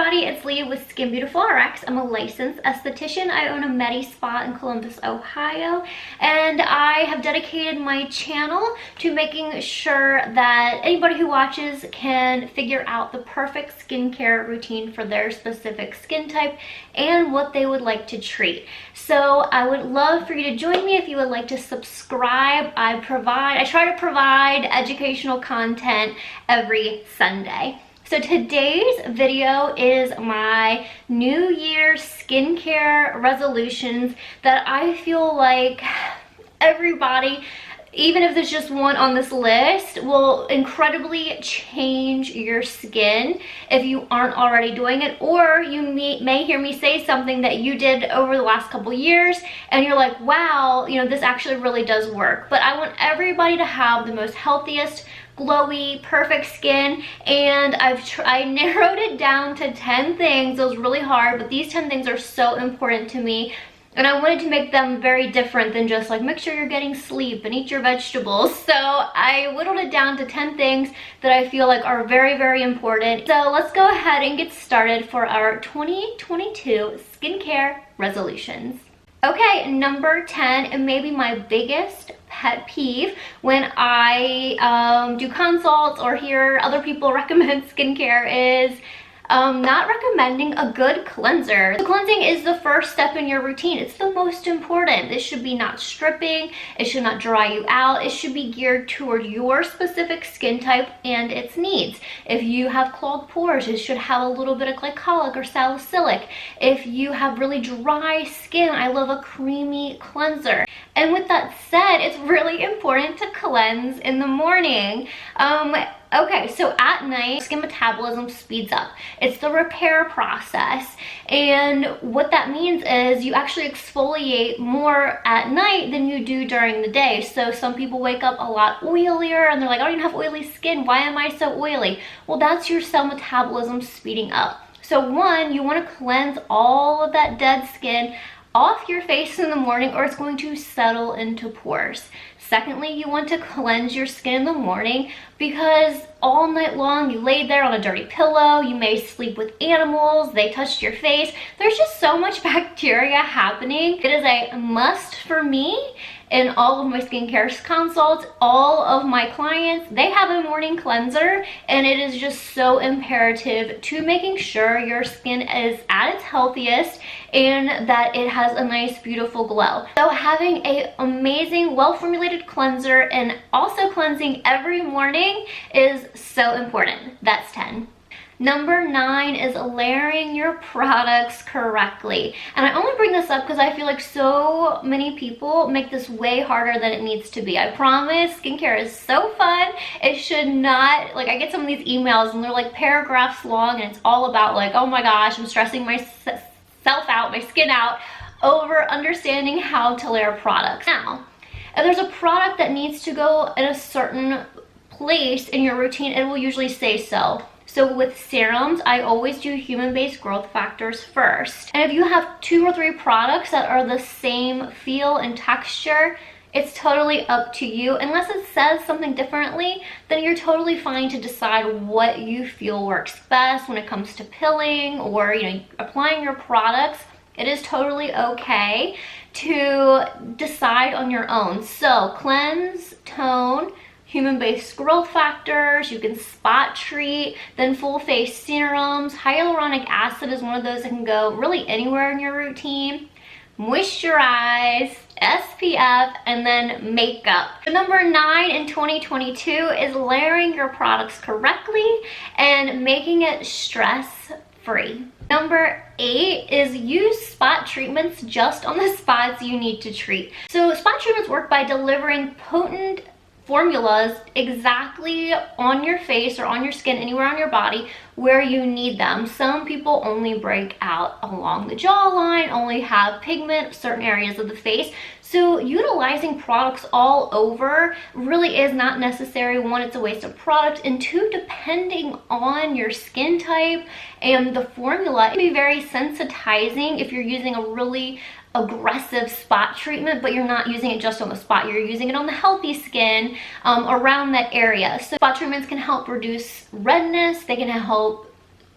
everybody, it's Leah with Skin Beautiful RX. I'm a licensed esthetician. I own a Medi Spa in Columbus, Ohio, and I have dedicated my channel to making sure that anybody who watches can figure out the perfect skincare routine for their specific skin type and what they would like to treat. So I would love for you to join me if you would like to subscribe. I try to provide educational content every Sunday. So today's video is my New Year's skincare resolutions that I feel like everybody, even if there's just one on this list, will incredibly change your skin if you aren't already doing it, or you may hear me say something that you did over the last couple years and you're like, wow, you know, this actually really does work. But I want everybody to have the most healthiest, glowy, perfect skin, and I narrowed it down to 10 things. It was really hard, but these 10 things are so important to me, and I wanted to make them very different than just like make sure you're getting sleep and eat your vegetables. So I whittled it down to 10 things that I feel like are very, very important. So let's go ahead and get started for our 2022 skincare resolutions. Okay, number 10, and maybe my biggest pet peeve when I do consults or hear other people recommend skincare is not recommending a good cleanser. The cleansing is the first step in your routine. It's the most important. This should be not stripping. It should not dry you out. It should be geared toward your specific skin type and its needs. If you have clogged pores, it should have a little bit of glycolic or salicylic. If you have really dry skin, I love a creamy cleanser. And with that said, it's really important to cleanse in the morning. Okay, so at night, skin metabolism speeds up. It's the repair process. And what that means is you actually exfoliate more at night than you do during the day. So some people wake up a lot oilier and they're like, I don't even have oily skin. Why am I so oily? Well, that's your cell metabolism speeding up. So one, you want to cleanse all of that dead skin off your face in the morning, or it's going to settle into pores. Secondly, you want to cleanse your skin in the morning because all night long you laid there on a dirty pillow, you may sleep with animals, they touched your face. There's just so much bacteria happening. It is a must for me in all of my skincare consults. All of my clients, they have a morning cleanser, and it is just so imperative to making sure your skin is at its healthiest and that it has a nice, beautiful glow. So having an amazing, well-formulated cleanser and also cleansing every morning is so important. That's 10. Number 9 is layering your products correctly. And I only bring this up because I feel like so many people make this way harder than it needs to be. I promise, skincare is so fun. It should not, like, I get some of these emails and they're like paragraphs long and it's all about like, oh my gosh, I'm stressing myself out, my skin out, over understanding how to layer products. Now, if there's a product that needs to go in a certain place in your routine, it will usually say so. So with serums, I always do human-based growth factors first. And if you have 2 or 3 products that are the same feel and texture, it's totally up to you. Unless it says something differently, then you're totally fine to decide what you feel works best when it comes to pilling or, you know, applying your products. It is totally okay to decide on your own. So cleanse, tone, human-based growth factors, you can spot treat, then full face serums. Hyaluronic acid is one of those that can go really anywhere in your routine. Moisturize, SPF, and then makeup. So number 9 in 2022 is layering your products correctly and making it stress-free. Number 8 is use spot treatments just on the spots you need to treat. So spot treatments work by delivering potent formulas exactly on your face or on your skin, anywhere on your body where you need them. Some people only break out along the jawline, only have pigment, certain areas of the face. So utilizing products all over really is not necessary. One, it's a waste of product, and 2, depending on your skin type and the formula, it can be very sensitizing if you're using a really aggressive spot treatment, but you're not using it just on the spot, you're using it on the healthy skin around that area. So spot treatments can help reduce redness, they can help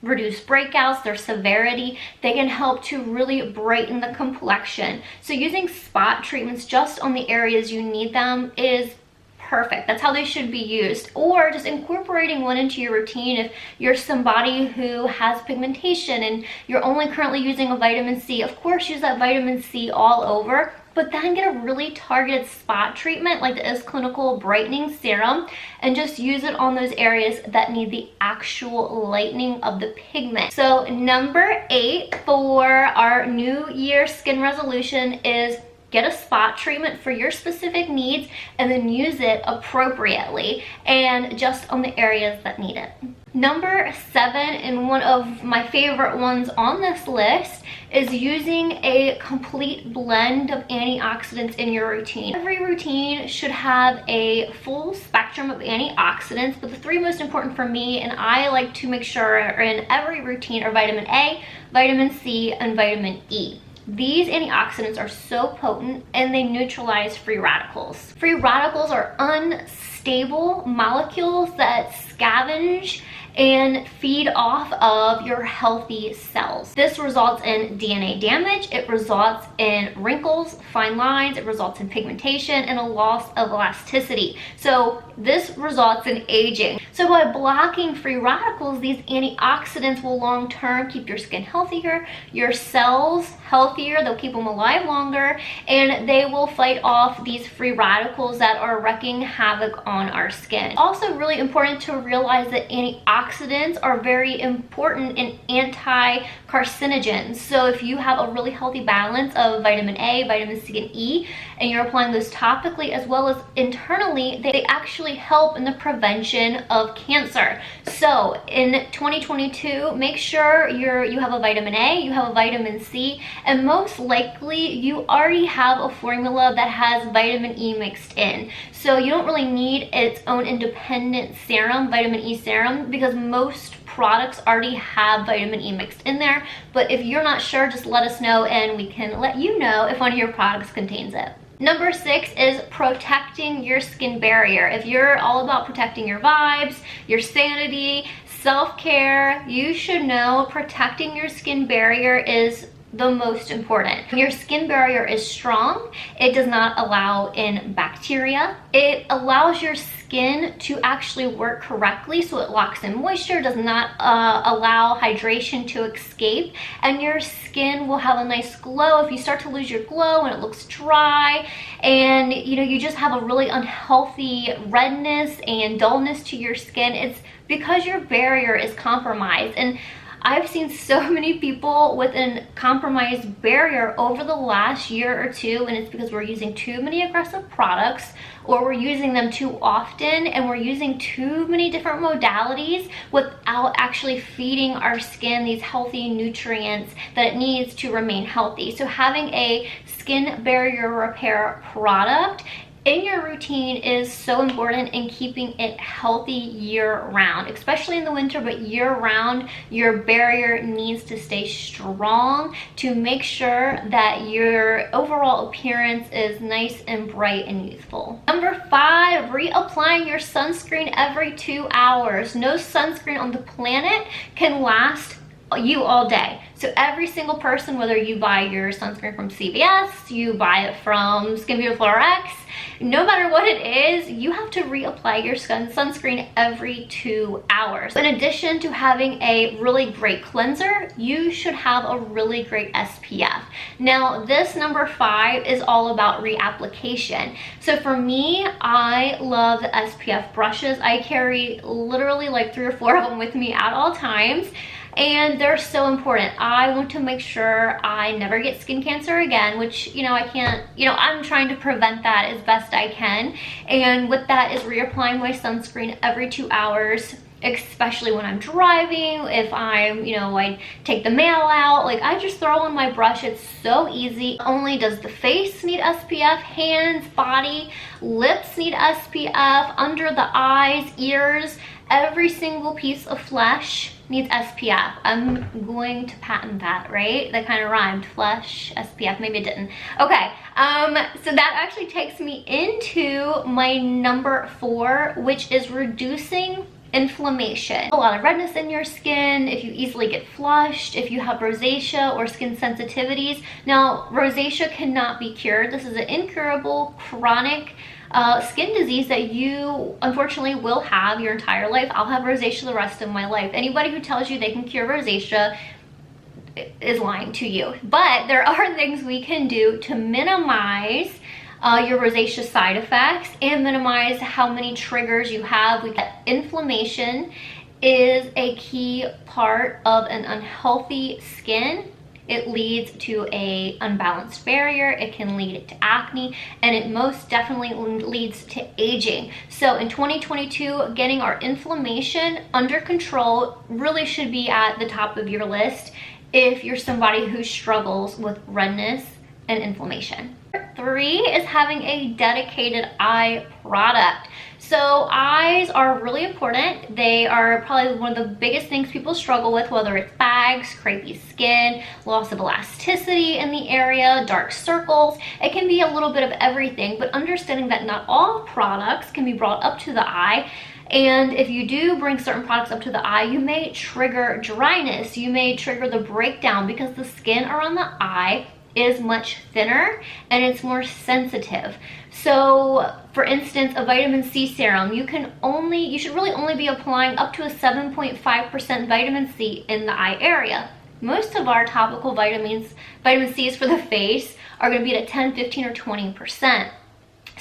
reduce breakouts, their severity. They can help to really brighten the complexion. So using spot treatments just on the areas you need them is perfect. That's how they should be used. Or just incorporating one into your routine if you're somebody who has pigmentation and you're only currently using a vitamin C. Of course, use that vitamin C all over, but then get a really targeted spot treatment like the Clinical Brightening Serum and just use it on those areas that need the actual lightening of the pigment. So number 8 for our New Year skin resolution is get a spot treatment for your specific needs and then use it appropriately and just on the areas that need it. Number 7, and one of my favorite ones on this list, is using a complete blend of antioxidants in your routine. Every routine should have a full spectrum of antioxidants, but the 3 most important for me, and I like to make sure are in every routine, are vitamin A, vitamin C, and vitamin E. These antioxidants are so potent and they neutralize free radicals. Free radicals are unstable molecules that scavenge and feed off of your healthy cells. This results in DNA damage, it results in wrinkles, fine lines, it results in pigmentation and a loss of elasticity. So this results in aging. So by blocking free radicals, these antioxidants will long term keep your skin healthier, your cells healthier, they'll keep them alive longer, and they will fight off these free radicals that are wreaking havoc on our skin. Also really important to realize that antioxidants are very important in anti-carcinogens. So if you have a really healthy balance of vitamin A, vitamin C, and E, and you're applying those topically as well as internally, they actually help in the prevention of cancer. So in 2022, make sure you have a vitamin A, you have a vitamin C, and most likely you already have a formula that has vitamin E mixed in. So you don't really need its own independent serum, vitamin E serum, because most products already have vitamin E mixed in there. But if you're not sure, just let us know and we can let you know if one of your products contains it. Number 6 is protecting your skin barrier. If you're all about protecting your vibes, your sanity, self-care, you should know protecting your skin barrier is the most important. Your skin barrier is strong. It does not allow in bacteria. It allows your skin to actually work correctly, so it locks in moisture, does not allow hydration to escape, and your skin will have a nice glow. If you start to lose your glow and it looks dry and you just have a really unhealthy redness and dullness to your skin, it's because your barrier is compromised. And I've seen so many people with a compromised barrier over the last year or two, and it's because we're using too many aggressive products, or we're using them too often, and we're using too many different modalities without actually feeding our skin these healthy nutrients that it needs to remain healthy. So having a skin barrier repair product in your routine is so important in keeping it healthy year-round, especially in the winter, but year-round, your barrier needs to stay strong to make sure that your overall appearance is nice and bright and youthful. Number 5, reapplying your sunscreen every 2 hours. No sunscreen on the planet can last you all day. So every single person, whether you buy your sunscreen from CVS, you buy it from Skin Beautiful RX, no matter what it is, you have to reapply your sunscreen every 2 hours. In addition to having a really great cleanser, you should have a really great SPF. Now, this number 5 is all about reapplication. So for me, I love the SPF brushes. I carry literally like 3 or 4 of them with me at all times, and they're so important. I want to make sure I never get skin cancer again, which, I can't, I'm trying to prevent that as best I can. And with that is reapplying my sunscreen every 2 hours, especially when I'm driving, if I'm, I take the mail out, like I just throw on my brush. It's so easy. Not only does the face need SPF, hands, body, lips need SPF, under the eyes, ears, every single piece of flesh needs SPF. I'm going to patent that, right? That kind of rhymed. Flesh, SPF, maybe it didn't. Okay, so that actually takes me into my number 4, which is reducing inflammation. A lot of redness in your skin, if you easily get flushed, if you have rosacea or skin sensitivities. Now, rosacea cannot be cured. This is an incurable chronic skin disease that you unfortunately will have your entire life. I'll have rosacea the rest of my life. Anybody who tells you they can cure rosacea is lying to you. But there are things we can do to minimize your rosacea side effects and minimize how many triggers you have. Inflammation is a key part of an unhealthy skin. It leads to an unbalanced barrier, it can lead to acne, and it most definitely leads to aging. So in 2022, getting our inflammation under control really should be at the top of your list if you're somebody who struggles with redness and inflammation. 3 is having a dedicated eye product. So eyes are really important. They are probably one of the biggest things people struggle with, whether it's bags, crepey skin, loss of elasticity in the area, dark circles. It can be a little bit of everything, but understanding that not all products can be brought up to the eye. And if you do bring certain products up to the eye, you may trigger dryness. You may trigger the breakdown because the skin around the eye is much thinner and it's more sensitive. So for instance, a vitamin C serum, you should really only be applying up to a 7.5% vitamin C in the eye area. Most of our topical vitamin C's for the face are going to be at 10, 15, or 20%.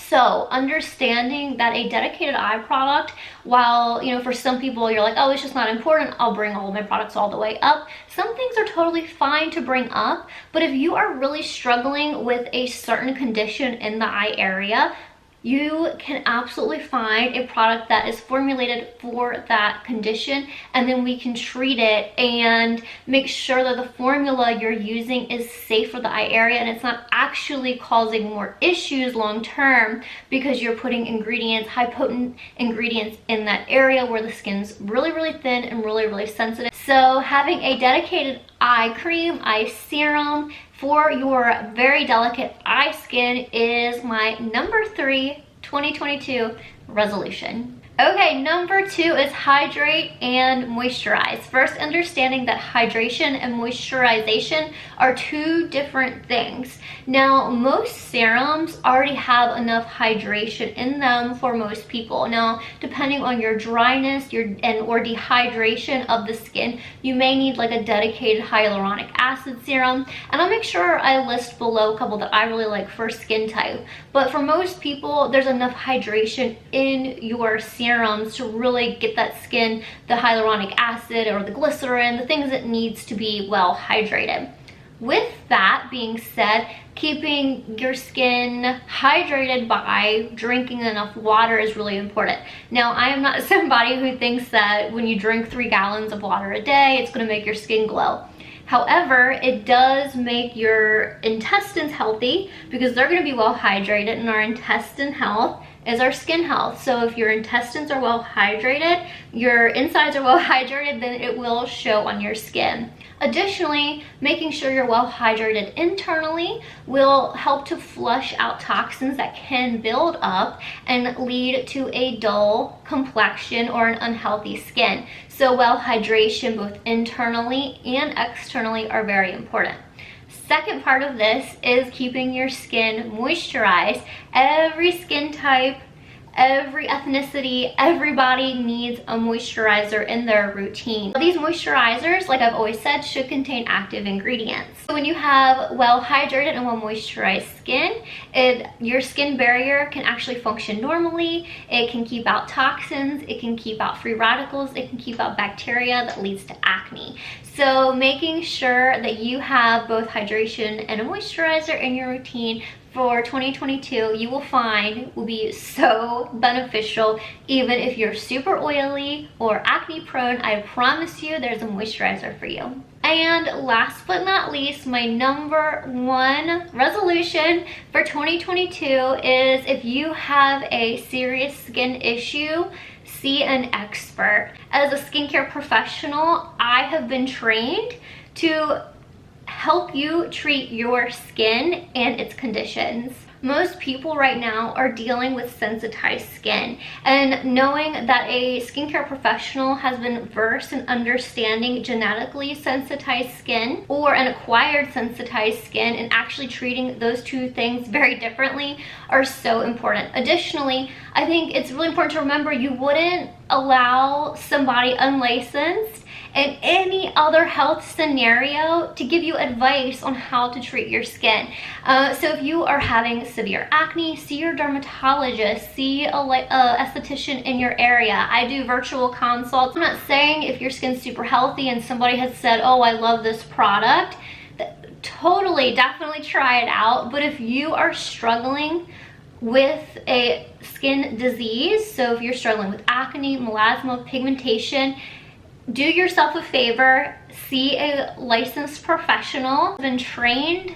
So understanding that a dedicated eye product, while, for some people you're like, oh, it's just not important, I'll bring all of my products all the way up. Some things are totally fine to bring up, but if you are really struggling with a certain condition in the eye area, you can absolutely find a product that is formulated for that condition, and then we can treat it and make sure that the formula you're using is safe for the eye area and it's not actually causing more issues long term because you're putting ingredients, high potent ingredients in that area where the skin's really, really thin and really, really sensitive. So having a dedicated eye cream, eye serum for your very delicate eye skin is my number 3 2022 resolution. Okay, number 2 is hydrate and moisturize. First, understanding that hydration and moisturization are 2 different things. Now, most serums already have enough hydration in them for most people. Now, depending on your dryness or dehydration of the skin, you may need like a dedicated hyaluronic acid serum. And I'll make sure I list below a couple that I really like for skin type. But for most people, there's enough hydration in your serums to really get that skin, the hyaluronic acid or the glycerin, the things it needs to be well hydrated. With that being said, keeping your skin hydrated by drinking enough water is really important. Now, I am not somebody who thinks that when you drink 3 gallons of water a day, it's going to make your skin glow. However, it does make your intestines healthy because they're going to be well hydrated, and our intestine health is our skin health. So if your intestines are well hydrated, your insides are well hydrated, then it will show on your skin. Additionally, making sure you're well hydrated internally will help to flush out toxins that can build up and lead to a dull complexion or an unhealthy skin. So well hydration both internally and externally are very important. Second part of this is keeping your skin moisturized. Every skin type, every ethnicity, everybody needs a moisturizer in their routine. These moisturizers, like I've always said, should contain active ingredients. So when you have well hydrated and well moisturized skin, your skin barrier can actually function normally. It can keep out toxins, it can keep out free radicals, it can keep out bacteria that leads to acne. So making sure that you have both hydration and a moisturizer in your routine for 2022, you will find will be so beneficial. Even if you're super oily or acne prone, I promise you there's a moisturizer for you. And last but not least, my number 1 resolution for 2022 is if you have a serious skin issue, see an expert. As a skincare professional, I have been trained to help you treat your skin and its conditions. Most people right now are dealing with sensitized skin, and knowing that a skincare professional has been versed in understanding genetically sensitized skin or an acquired sensitized skin and actually treating those two things very differently are so important. Additionally, I think it's really important to remember you wouldn't allow somebody unlicensed in any other health scenario to give you advice on how to treat your skin. So if you are having severe acne, see your dermatologist, see a esthetician in your area. I do virtual consults. I'm not saying if your skin's super healthy and somebody has said, oh, I love this product, totally, definitely try it out. But if you are struggling with a skin disease, so if you're struggling with acne, melasma, pigmentation, do yourself a favor, see a licensed professional, been trained,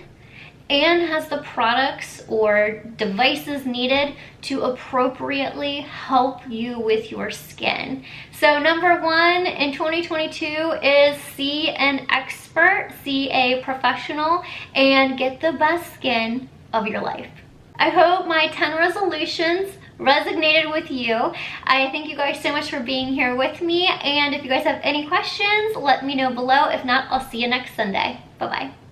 and has the products or devices needed to appropriately help you with your skin. So number one in 2022 is see an expert, see a professional, and get the best skin of your life. I hope my 10 resolutions resonated with you. I thank you guys so much for being here with me, and if you guys have any questions, let me know below. If not, I'll see you next Sunday. Bye-bye.